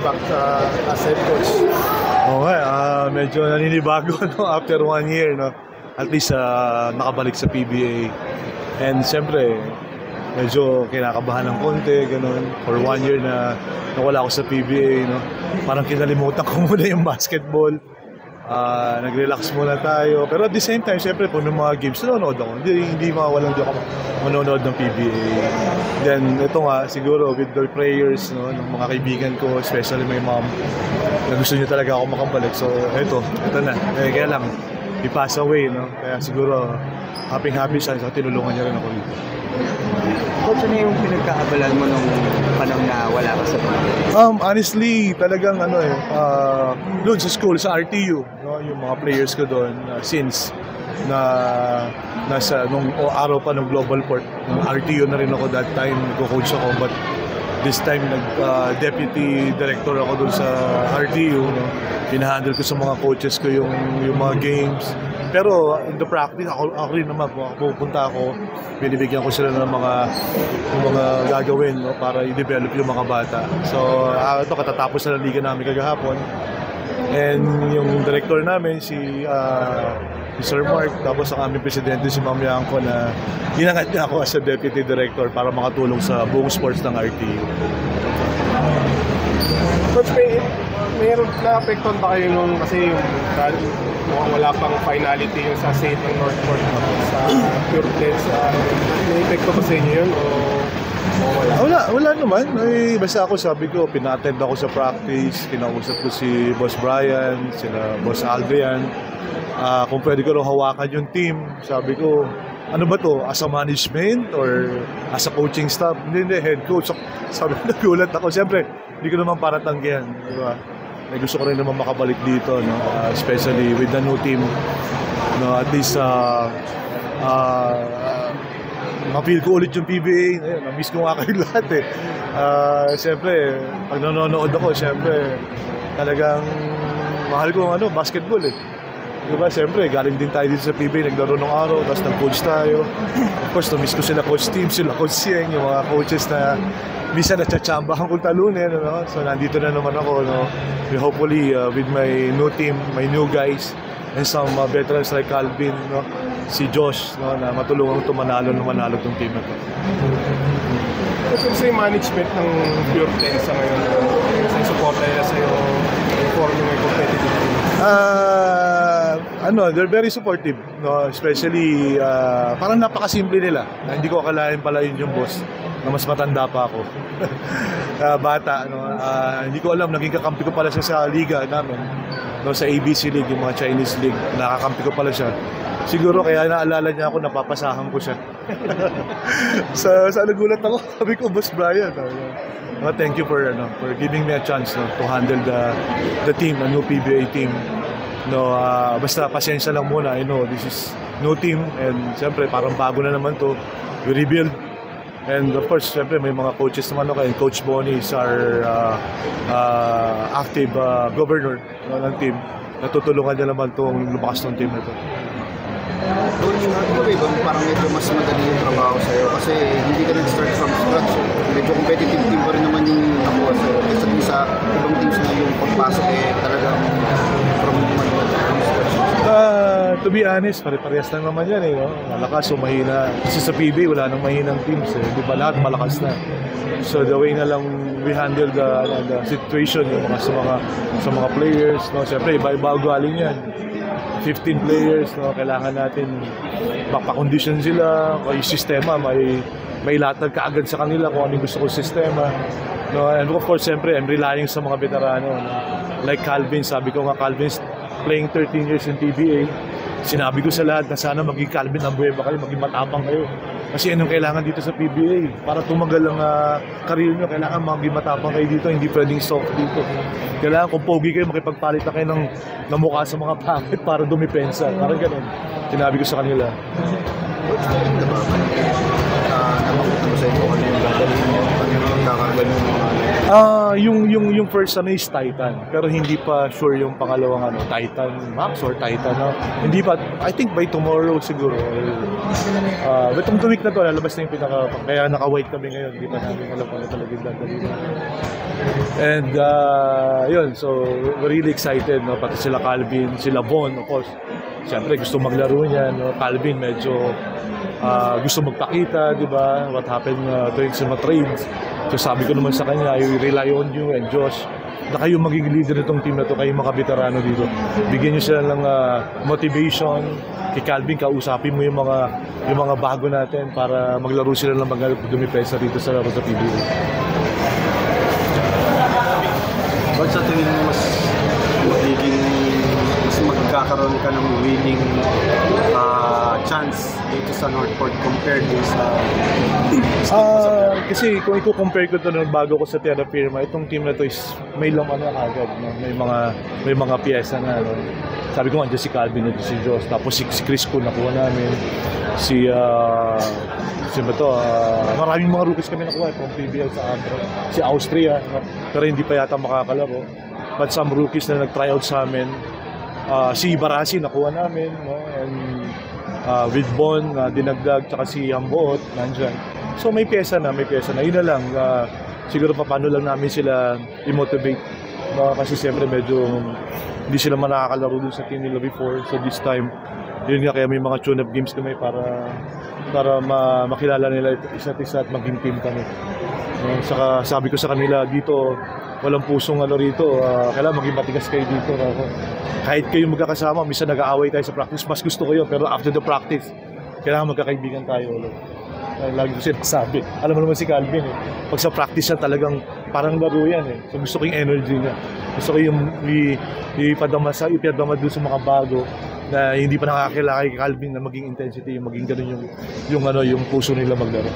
back as head coach? Okay, medyo naninibago no, after 1 year, no? At least nakabalik sa PBA. And siyempre, medyo kinakabahan ng konti, ganun. For 1 year na nawala ako sa PBA, no? Parang kinalimutan ko muna yung basketball. Nag-relax muna tayo. Pero at the same time, siyempre, kung ng mga games, nanonood ako. Hindi mawalang di ako manonood ng PBA. Then, ito nga, siguro, with the prayers, no, ng mga kaibigan ko, especially my mom, na gusto niya talaga ako makabalik. So, ito na. Kaya lang, he passed away, no? Kaya siguro, happy siya. So, tinulungan niya rin ako dito. Coach, ano yung pinagkaabalan mo nung panahon na wala ka sa PBA? Honestly, talagang doon sa school, sa RTU, no, yung mga players ko doon, since nasa nung araw pa ng Global Port, ng RTU na rin ako that time, nagko-coach ako, but this time deputy director ako doon sa RTU, no. Pinahandle ko sa mga coaches ko yung mga games. Pero in the practice, ako rin naman, pupunta ako, binibigyan ko sila ng mga gagawin, no, para i-develop yung mga bata. So, ito, katatapos na ng liga namin kagahapon. And yung director namin, si Sir Mark, tapos ang aming presidente, si Ma'am Yanko, na ginangat niya ako as a deputy director para makatulong sa buong sports ng RTU. Coach, mayroon na-apektuhan ba kayo nung kasi mukhang wala pang finality yung sa state ng Northport sa Pure Dance? May-epekto ba sa inyo yun o wala? Wala naman. Basta ako, sabi ko, pina-attend ako sa practice, kinausap ko si Boss Brian, sila Boss Aldrian. Kung pwede ko rin hawakan yung team, sabi ko, ano ba to? As a management or as a coaching staff? Hindi, head coach. Sabi ko, nagulat ako. Siyempre, hindi ko naman para tanggihan. Diba? Gusto ko rin naman makabalik dito, no? Especially with the new team. No? At least, ma-feel ko ulit yung PBA. Ayun, na-miss ko nga kayo lahat eh. Siyempre, pag nanonood ako, siyempre, talagang mahal ko basketball eh. Diba, siyempre, galing din tayo dito sa PBA, naglaro ng araw, tapos nag-coach tayo. Of course, na-miss ko sila Coach Tim, sila Coach Sieng, yung mga coaches na minsan natsa-chambahan kong talunin, no? So, nandito na naman ako, no? Hopefully, with my new team, my new guys, and some veterans like Calvin, no? Si Josh, no? Na matulungan itong manalo itong team na ito. Kasi sa management ng Pure Dance sa ngayon, sa support nila sa'yo, informing may competitive team? They're very supportive, no? Especially, parang napakasimple nila. Hindi ko akalain pala yun yung boss na mas matanda pa ako. Bata, no? Hindi ko alam, naging kakampi ko pala siya sa liga namin, no? Sa ABC League, yung mga Chinese League, nakakampi ko pala siya. Siguro kaya naalala niya ako, napapasahan ko siya. sa nagulat ako, sabi ko, Boss Brian, thank you for giving me a chance, no, to handle the team, the new PBA team. No, basta pasensya lang muna. I know this is new team and siyempre parang bago na naman to. We rebuild. And of course, siyempre may mga coaches naman ako. And Coach Bonnie is our active governor, no, ng team. Natutulungan niya naman itong lumakas ng team na ito. Coach, parang medyo mas madali yung trabaho sa'yo kasi hindi ka nag-start from scratch. Medyo competitive team pa rin naman yung nakuha sa'yo. Kasi sa ibang teams na yung pagpasok talagang from scratch. To be honest, pare-parehas lang naman yan eh, no? Malakas o mahina. Kasi sa PBA wala nang mahinang teams eh. Di ba lahat malakas na. So the way na lang we handle the situation yung sa mga players, no? Siyempre iba-iba galing yan. 15 players, no? Kailangan natin mapakondisyon sila, may sistema, may latag kaagad sa kanila kung ano yung gusto kong sistema, no? And of course, siyempre, I'm relying sa mga veterano, no? Like Calvin, sabi ko nga, Calvin's playing 13 years in PBA. Sinabi ko sa lahat na sana maging Calvin Ambueva kayo, maging matapang kayo. Kasi anong kailangan dito sa PBA? Para tumagal ang career nyo, kailangan maging matapang kayo dito, hindi pwedeng soft dito. Kailangan kung pogi kayo, makipagpalit na kayo ng mukha sa mga pangit para dumipensa. Parang ganun. Sinabi ko sa kanila. Namakot mo sa ito, ano yung gagawin mo, ano yung kakargan mo? Yung first ano is Titan, pero hindi pa sure yung pangalawang ano, Titan Max or Titan, no? Hindi pa, I think by tomorrow siguro. But itong 2 week na to, lalabas na yung kaya naka-white kami ngayon, hindi pa namin alam kung ano talaga yung dadalhin. And yun, so we're really excited, no? Pati sila Calvin, sila Von, of course. Siyempre gusto maglaro niya, no? Calvin medyo gusto magpakita, di ba? What happened during sa mga trades. So sabi ko naman sa kanya, I rely on you and Josh na kayo magiging leader nitong team na to, kayo mga veterano dito. Bigyan niyo sila ng motivation. Kay Calvin, kausapin mo yung mga bago natin para maglaro sila ng mga dumipesa dito sa PBA. Ba't sa tingin mo mas magkakaroon ka ng winning chance dito sa Northport compared din sa kasi kung i-compare ko ito nung bago ko sa Terra Firma, itong team na to is may laman na agad, no? may mga piyesa na, no? Sabi ko nga, si Calvin at si Josh, tapos si Chris Kuhn nakuha namin, maraming mga rookies kami nakuha from PBL si Austria, no? Pero hindi pa yata makakalaro, but some rookies na nag-tryout sa amin, si Barasi nakuha namin, no? And with Bon, dinagdag, tsaka si Hamboot nandyan. So may pyesa na, yun na lang, siguro paano lang namin sila i-motivate, kasi siyempre medyo hindi sila manakalaro dun sa team nila before, so this time yun nga, kaya may mga tune-up games kami para makilala nila isa't isa at maging team kami. Saka sabi ko sa kanila dito, walang pusong ano rito, kailangan maging matigas kayo dito. Kahit kayo magkakasama, minsan nag-aaway tayo sa practice, mas gusto ko yun, pero after the practice, kailangan magkakaibigan tayo ulit. Lagi ko sinasabi, alam mo naman si Calvin, pag sa practice yan talagang parang laro yan. So gusto ko yung energy niya, gusto ko yung ipadama doon sa mga bago na hindi pa nakakilala kay Calvin na maging intensity, maging ganun yung puso nila maglaro.